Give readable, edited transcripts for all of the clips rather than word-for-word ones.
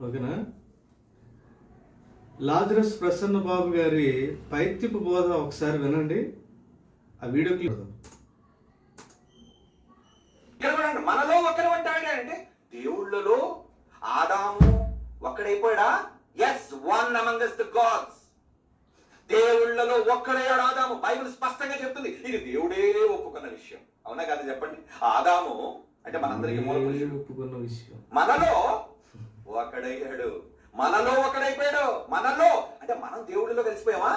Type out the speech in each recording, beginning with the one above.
ఓకేనా? లాజరస్ ప్రసన్న బాబు గారి పైత్యపు బోధ ఒకసారి వినండి, ఆ వీడియో క్లిప్. మనలో ఒకరు అంటే దేవుళ్ళలో ఆదాము ఒక్కడైపోయాడా? Yes, one among the gods. దేవుళ్ళలో ఒక్కడయ్యాడు ఆదాము. బైబిల్ స్పష్టంగా చెప్తుంది. ఇది దేవుడే ఒప్పుకున్న విషయం. అవునా కదా? చెప్పండి. ఆదాము అంటే మనందరికీ ఒప్పుకున్న విషయం. మనలో ఒకడయ్యాడు, మనలో ఒకడైపోయాడు. మనలో అంటే మనం దేవుడిలో కలిసిపోయామా?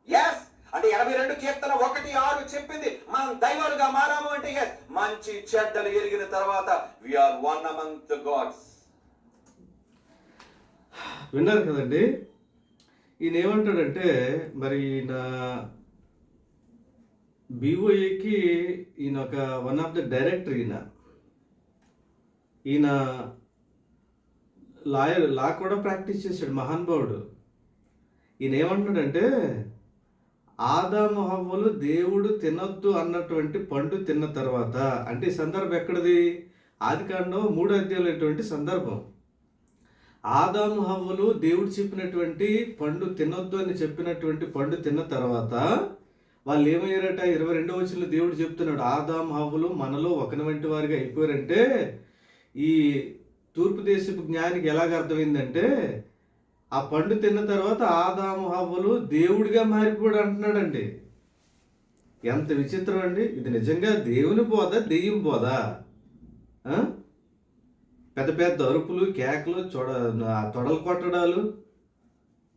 ఎస్. అంటే 82 కీర్తన 1:6 చెప్పింది మనం దైవాలుగా మారాము అంటే ఎస్. మంచి చెడ్డలు ఎరిగిన తర్వాత we are one among the gods. విన్నారు కదండి? ఈయన ఏమంటాడంటే, మరి ఈయన బీఓఏకి ఈయన ఒక వన్ ఆఫ్ ద డైరెక్టర్. ఈయన లా కూడా ప్రాక్టీస్ చేశాడు, మహానుభావుడు. ఈయన ఏమంటున్నాడంటే, ఆదాము హవ్వలు దేవుడు తినొద్దు అన్నటువంటి పండు తిన్న తర్వాత, అంటే ఈ సందర్భం ఎక్కడిది? ఆదికాండం 3వ అధ్యాయంలో సందర్భం. ఆదాము హవ్వలు దేవుడు చెప్పినటువంటి పండు తినొద్దు అని చెప్పినటువంటి పండు తిన్న తర్వాత వాళ్ళు ఏమయ్యారట? 22వ వచనంలో దేవుడు చెప్తున్నాడు, ఆదాము హవ్వలు మనలో ఒకని వంటి వారిగా అయిపోయారంటే, ఈ తూర్పు దేశపు జ్ఞానికి ఎలాగ అర్థమైందంటే, ఆ పండు తిన్న తర్వాత ఆదాము హవ్వలు దేవుడిగా మారిపోయాడు అంటున్నాడండి. ఎంత విచిత్రం అండి! ఇది నిజంగా దేవుని బోధ, దెయ్యం బోధ? పెద్ద పెద్ద అరుపులు, కేకలు, తొడలు కొట్టడాలు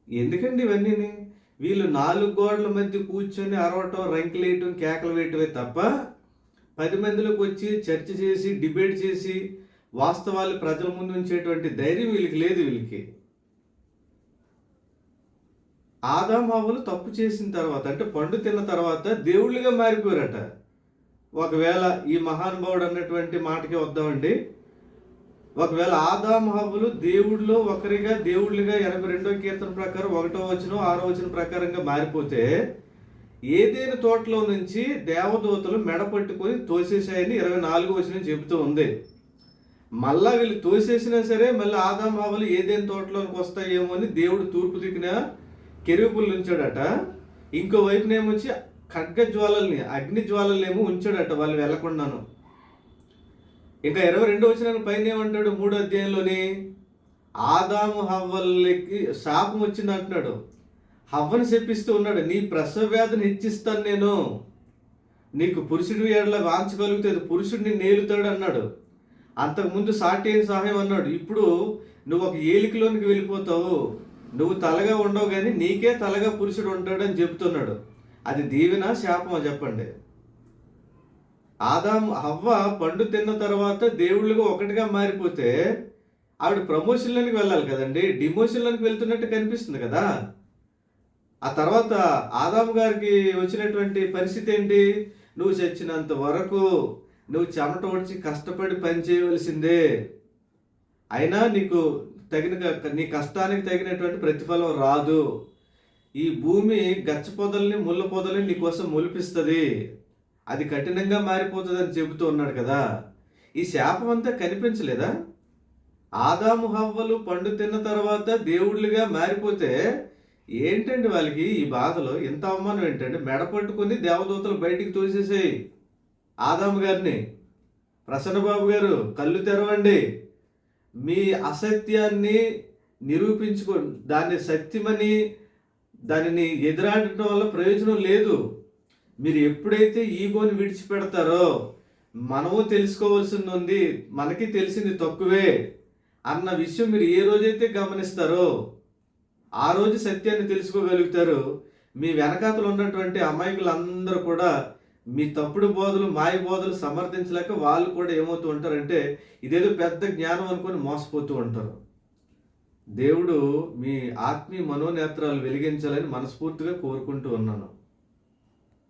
ఎందుకండి ఇవన్నీ? వీళ్ళు 4 గోడల మధ్య కూర్చొని అరవటం, రంకిలేయటం, కేకలు వేయటమే తప్ప 10 మందిలోకి వచ్చి చర్చ చేసి, డిబేట్ చేసి, వాస్తవాలు ప్రజల ముందు ఉంచేటువంటి ధైర్యం వీళ్ళకి లేదు. వీళ్ళకి ఆదాము హవ్వలు తప్పు చేసిన తర్వాత, అంటే పండు తిన్న తర్వాత దేవుళ్ళుగా మారిపోయారట. ఒకవేళ ఈ మహానుభావుడు అన్నటువంటి మాటకి వద్దామండి. ఒకవేళ ఆదాము హవ్వలు దేవుడిలో ఒకరిగా, దేవుళ్ళుగా 82వ కీర్తన ప్రకారం 1వ వచనం 6వ వచనం ప్రకారంగా మారిపోతే, ఏదైనా తోటలో నుంచి దేవదూతలు మెడ పట్టుకొని తోసేసాయని 24వ వచనం చెబుతూ ఉంది. మళ్ళా వీళ్ళు తోసేసినా సరే మళ్ళీ ఆదాము హవ్వలు ఏదైనా తోటలోనికి వస్తాయేమో అని దేవుడు తూర్పు దిక్కున కెరూబులు ఉంచాడట. ఇంకో వైపునేమొచ్చి ఖడ్గ జ్వాలల్ని, అగ్ని జ్వాలల్ని ఏమో ఉంచాడట వాళ్ళు వెళ్ళకుండాను. ఇంకా 22వ వచనం పైన ఏమంటాడు? 3వ అధ్యాయంలోని ఆదాము హవ్వలకి శాపం వచ్చింది అంటున్నాడు. హవ్వను శపిస్తూ ఉన్నాడు, నీ ప్రసవ వ్యాధిని హెచ్చిస్తాను నేను, నీకు పురుషుడి ఏడల వాంచగలిగితే పురుషుడిని నేలుతాడు అన్నాడు. అంతకుముందు సాటి అయిన సహాయం అన్నాడు. ఇప్పుడు నువ్వు ఒక ఏలికలోనికి వెళ్ళిపోతావు, నువ్వు తలగా ఉండవు కానీ నీకే తలగా పురుషుడు ఉంటాడు అని చెబుతున్నాడు. అది దీవెన, శాపమా చెప్పండి? హవ్వ పండు తిన్న తర్వాత దేవుళ్ళుగా ఒకటిగా మారిపోతే ఆవిడ ప్రమోషన్లోనికి వెళ్ళాలి కదండి, డిమోషన్లోనికి వెళ్తున్నట్టు కనిపిస్తుంది కదా. ఆ తర్వాత ఆదాము గారికి వచ్చినటువంటి పరిస్థితి ఏంటి? నువ్వు చచ్చినంత వరకు నువ్వు చెమట వచ్చి కష్టపడి పని చేయవలసిందే, అయినా నీకు నీ కష్టానికి తగినటువంటి ప్రతిఫలం రాదు. ఈ భూమి గచ్చ పొదల్ని, ముళ్ళ పొదల్ని నీకోసం మొలిపిస్తుంది, అది కఠినంగా మారిపోతుంది అని చెబుతూ ఉన్నాడు కదా. ఈ శాపం అంతా కనిపించలేదా? ఆదాము హవ్వలు పండు తిన్న తర్వాత దేవుళ్ళుగా మారిపోతే ఏంటండి వాళ్ళకి ఈ బాధలు? ఇంత అవమానం ఏంటండి? మెడ పట్టుకుని దేవదూతలు బయటికి తోసేసాయి ఆదాము గారిని. ప్రసన్నబాబు గారు కళ్ళు తెరవండి, మీ అసత్యాన్ని నిరూపించుకో, దాన్ని సత్యమని దానిని ఎదురాడటం వల్ల ప్రయోజనం లేదు. మీరు ఎప్పుడైతే ఈగోని విడిచిపెడతారో, మనము తెలుసుకోవాల్సింది ఉంది, మనకి తెలిసింది తక్కువే అన్న విషయం మీరు ఏ రోజైతే గమనిస్తారో ఆ రోజు సత్యాన్ని తెలుసుకోగలుగుతారు. మీ వెనకాతలు ఉన్నటువంటి అమాయకులందరూ కూడా మీ తప్పుడు బోధలు, మాయ బోధలు సమర్థించలేక వాళ్ళు కూడా ఏమవుతూ ఉంటారంటే ఇదేదో పెద్ద జ్ఞానం అనుకొని మోసపోతూ ఉంటారు. దేవుడు మీ ఆత్మీయ మనోనేత్రాలు వెలిగించాలని మనస్ఫూర్తిగా కోరుకుంటూ ఉన్నాను.